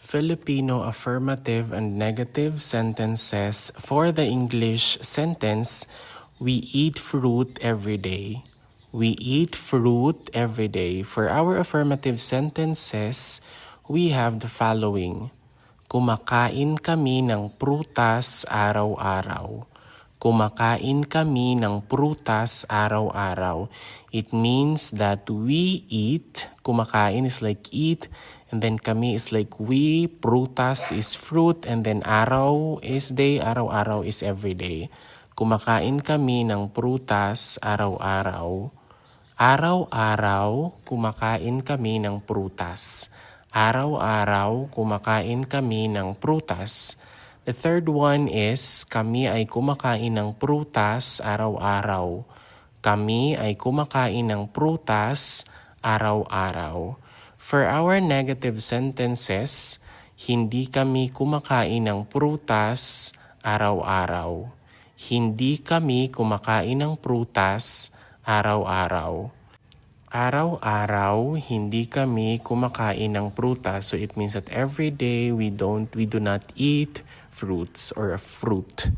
Filipino affirmative and negative sentences. For the English sentence, we eat fruit every day. We eat fruit every day. For our affirmative sentences, we have the following. Kumakain kami ng prutas araw-araw. Kumakain kami ng prutas araw-araw. It means that we eat. Kumakain is like eat. And then kami is like we. Prutas is fruit. And then araw is day. Araw-araw is every day. Kumakain kami ng prutas araw-araw. Araw-araw, kumakain kami ng prutas. Araw-araw, kumakain kami ng prutas. The third one is, kami ay kumakain ng prutas araw-araw. Kami ay kumakain ng prutas araw-araw. For our negative sentences, hindi kami kumakain ng prutas araw-araw. Hindi kami kumakain ng prutas araw-araw. Araw-araw, hindi kami kumakain ng prutas. So it means that every day we do not eat fruits or a fruit.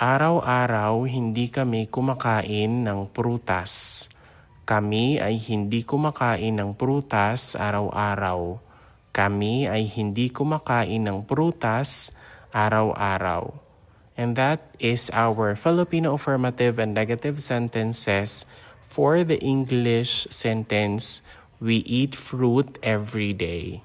Araw-araw, hindi kami kumakain ng prutas. Kami ay hindi kumakain ng prutas araw-araw. Kami ay hindi kumakain ng prutas araw-araw. And that is our Filipino affirmative and negative sentences. For the English sentence, we eat fruit every day.